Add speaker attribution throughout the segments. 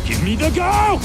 Speaker 1: Give me the go!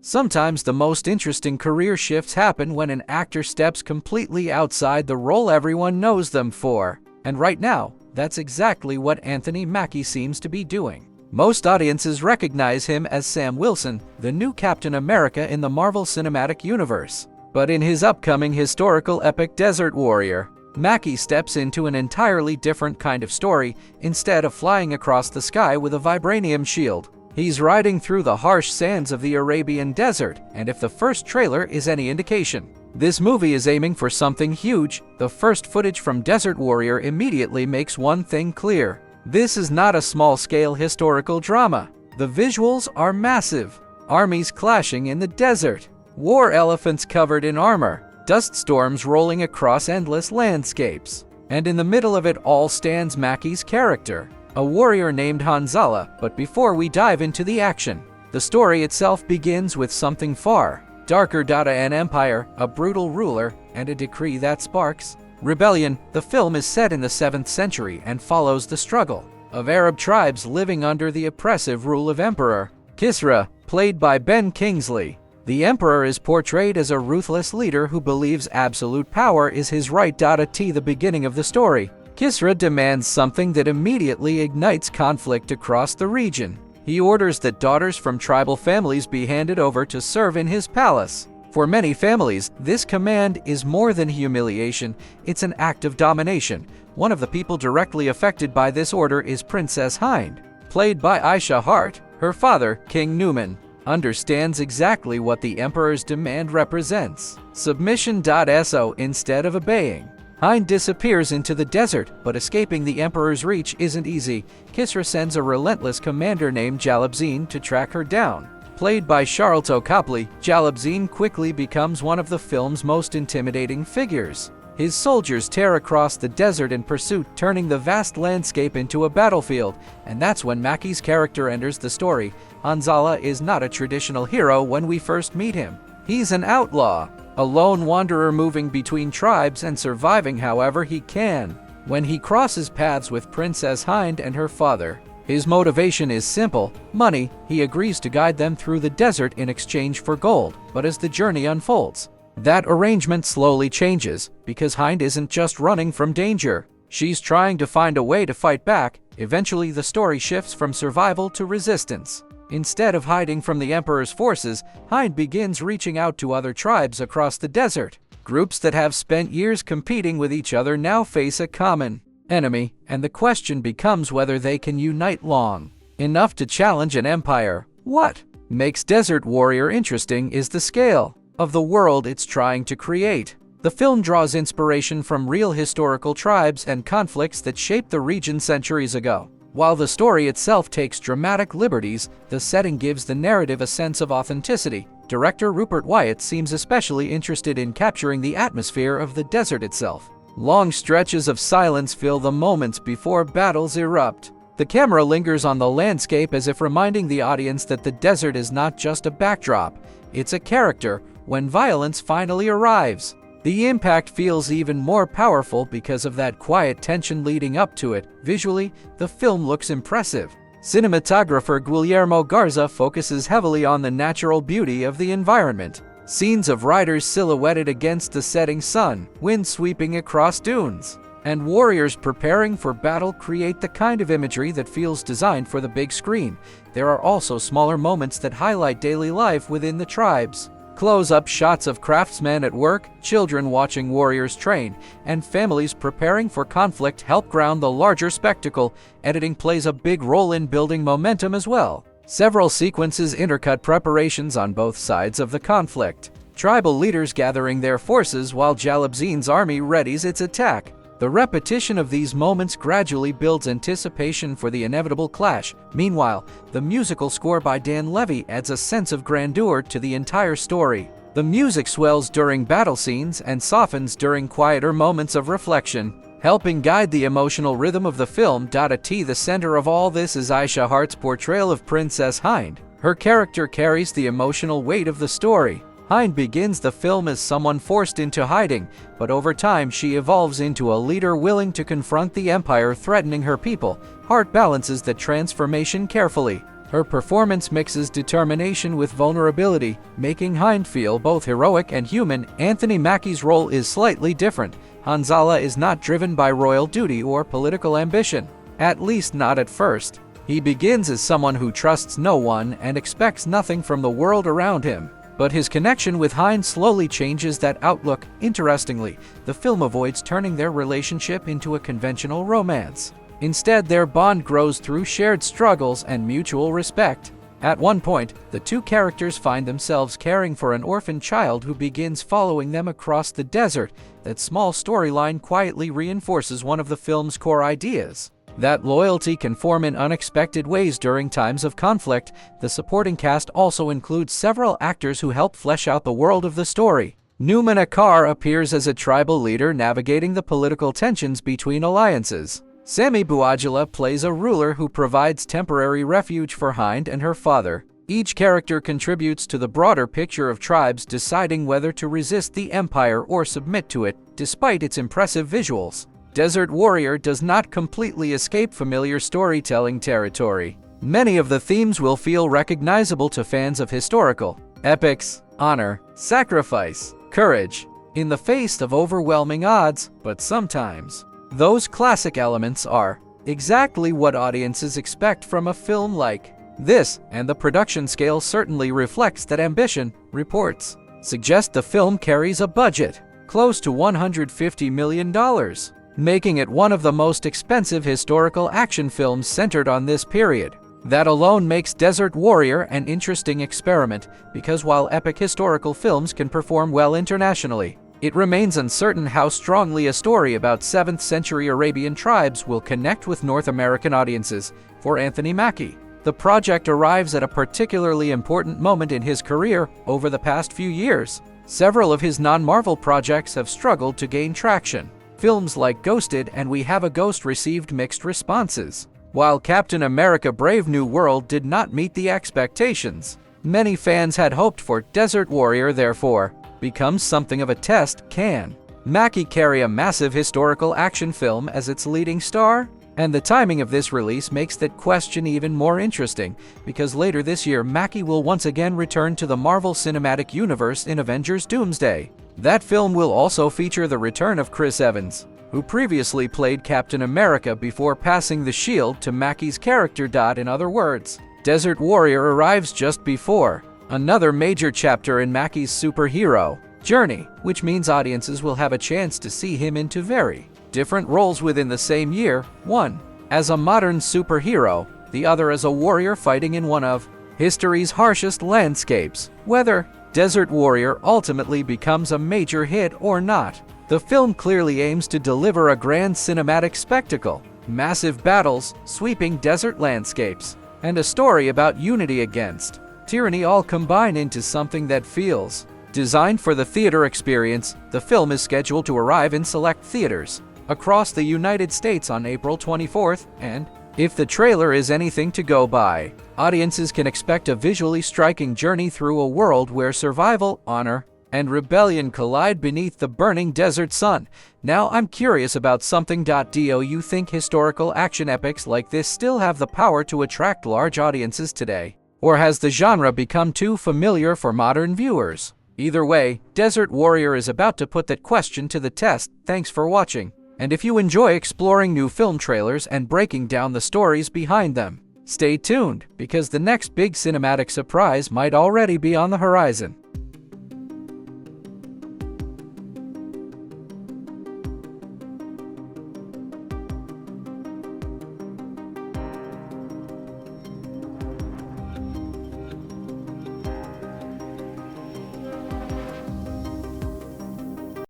Speaker 2: Sometimes the most interesting career shifts happen when an actor steps completely outside the role everyone knows them for. And right now, that's exactly what Anthony Mackie seems to be doing. Most audiences recognize him as Sam Wilson, the new Captain America in the Marvel Cinematic Universe. But in his upcoming historical epic Desert Warrior, Mackie steps into an entirely different kind of story. Instead of flying across the sky with a vibranium shield, he's riding through the harsh sands of the Arabian desert, and if the first trailer is any indication, this movie is aiming for something huge. The first footage from Desert Warrior immediately makes one thing clear. This is not a small-scale historical drama. The visuals are massive. Armies clashing in the desert, war elephants covered in armor, dust storms rolling across endless landscapes. And in the middle of it all stands Mackie's character, a warrior named Hanzala. But before we dive into the action, the story itself begins with something far darker. An empire, a brutal ruler, and a decree that sparks rebellion. The film is set in the 7th century and follows the struggle of Arab tribes living under the oppressive rule of Emperor Kisra, played by Ben Kingsley. The Emperor is portrayed as a ruthless leader who believes absolute power is his right. At the beginning of the story, Kisra demands something that immediately ignites conflict across the region. He orders that daughters from tribal families be handed over to serve in his palace. For many families, this command is more than humiliation, it's an act of domination. One of the people directly affected by this order is Princess Hind, played by Aisha Hart. Her father, King Newman, understands exactly what the Emperor's demand represents: submission. So instead of obeying, Hind disappears into the desert, but escaping the Emperor's reach isn't easy. Kisra sends a relentless commander named Jalabzin to track her down. Played by Charlton Copley, Jalabzin quickly becomes one of the film's most intimidating figures. His soldiers tear across the desert in pursuit, turning the vast landscape into a battlefield. And that's when Mackie's character enters the story. Hanzala is not a traditional hero when we first meet him. He's an outlaw, a lone wanderer moving between tribes and surviving however he can. When he crosses paths with Princess Hind and her father, his motivation is simple: money. He agrees to guide them through the desert in exchange for gold. But as the journey unfolds, that arrangement slowly changes, because Hind isn't just running from danger. She's trying to find a way to fight back. Eventually, the story shifts from survival to resistance. Instead of hiding from the Emperor's forces, Hind begins reaching out to other tribes across the desert. Groups that have spent years competing with each other now face a common enemy, and the question becomes whether they can unite long enough to challenge an empire. What makes Desert Warrior interesting is the scale of the world it's trying to create. The film draws inspiration from real historical tribes and conflicts that shaped the region centuries ago. While the story itself takes dramatic liberties, the setting gives the narrative a sense of authenticity. Director Rupert Wyatt seems especially interested in capturing the atmosphere of the desert itself. Long stretches of silence fill the moments before battles erupt. The camera lingers on the landscape as if reminding the audience that the desert is not just a backdrop, it's a character. When violence finally arrives, the impact feels even more powerful because of that quiet tension leading up to it. Visually, the film looks impressive. Cinematographer Guillermo Garza focuses heavily on the natural beauty of the environment. Scenes of riders silhouetted against the setting sun, wind sweeping across dunes, and warriors preparing for battle create the kind of imagery that feels designed for the big screen. There are also smaller moments that highlight daily life within the tribes. Close-up shots of craftsmen at work, children watching warriors train, and families preparing for conflict help ground the larger spectacle. Editing plays a big role in building momentum as well. Several sequences intercut preparations on both sides of the conflict. Tribal leaders gathering their forces while Jalabzin's army readies its attack. The repetition of these moments gradually builds anticipation for the inevitable clash. Meanwhile, the musical score by Dan Levy adds a sense of grandeur to the entire story. The music swells during battle scenes and softens during quieter moments of reflection, helping guide the emotional rhythm of the film. At the center of all this is Aisha Hart's portrayal of Princess Hind. Her character carries the emotional weight of the story. Hind begins the film as someone forced into hiding, but over time she evolves into a leader willing to confront the Empire threatening her people. Hart balances that transformation carefully. Her performance mixes determination with vulnerability, making Hind feel both heroic and human. Anthony Mackie's role is slightly different. Hanzala is not driven by royal duty or political ambition, at least not at first. He begins as someone who trusts no one and expects nothing from the world around him. But his connection with Hind slowly changes that outlook. Interestingly, the film avoids turning their relationship into a conventional romance. Instead, their bond grows through shared struggles and mutual respect. At one point, the two characters find themselves caring for an orphan child who begins following them across the desert. That small storyline quietly reinforces one of the film's core ideas: that loyalty can form in unexpected ways during times of conflict. The supporting cast also includes several actors who help flesh out the world of the story. Numan Akar appears as a tribal leader navigating the political tensions between alliances. Sami Bouajila plays a ruler who provides temporary refuge for Hind and her father. Each character contributes to the broader picture of tribes deciding whether to resist the Empire or submit to it, despite its impressive visuals. Desert Warrior does not completely escape familiar storytelling territory. Many of the themes will feel recognizable to fans of historical epics: honor, sacrifice, courage, in the face of overwhelming odds. But sometimes those classic elements are exactly what audiences expect from a film like this, and the production scale certainly reflects that ambition. Reports suggest the film carries a budget close to $150 million, making it one of the most expensive historical action films centered on this period. That alone makes Desert Warrior an interesting experiment, because while epic historical films can perform well internationally, it remains uncertain how strongly a story about 7th century Arabian tribes will connect with North American audiences. For Anthony Mackie, the project arrives at a particularly important moment in his career. Over the past few years, several of his non-Marvel projects have struggled to gain traction. Films like Ghosted and We Have a Ghost received mixed responses, while Captain America: Brave New World did not meet the expectations many fans had hoped for. Desert Warrior, therefore, becomes something of a test. Can Mackie carry a massive historical action film as its leading star? And the timing of this release makes that question even more interesting, because later this year Mackie will once again return to the Marvel Cinematic Universe in Avengers: Doomsday. That film will also feature the return of Chris Evans, who previously played Captain America before passing the shield to Mackie's character. In other words, Desert Warrior arrives just before another major chapter in Mackie's superhero journey, which means audiences will have a chance to see him into very different roles within the same year, one as a modern superhero, the other as a warrior fighting in one of history's harshest landscapes. Whether Desert Warrior ultimately becomes a major hit or not, the film clearly aims to deliver a grand cinematic spectacle: massive battles, sweeping desert landscapes, and a story about unity against tyranny all combine into something that feels designed for the theater experience. The film is scheduled to arrive in select theaters across the United States on April 24th, and if the trailer is anything to go by, audiences can expect a visually striking journey through a world where survival, honor, and rebellion collide beneath the burning desert sun. Now I'm curious about something. Do you think historical action epics like this still have the power to attract large audiences today? Or has the genre become too familiar for modern viewers? Either way, Desert Warrior is about to put that question to the test. Thanks for watching. And if you enjoy exploring new film trailers and breaking down the stories behind them, stay tuned, because the next big cinematic surprise might already be on the horizon.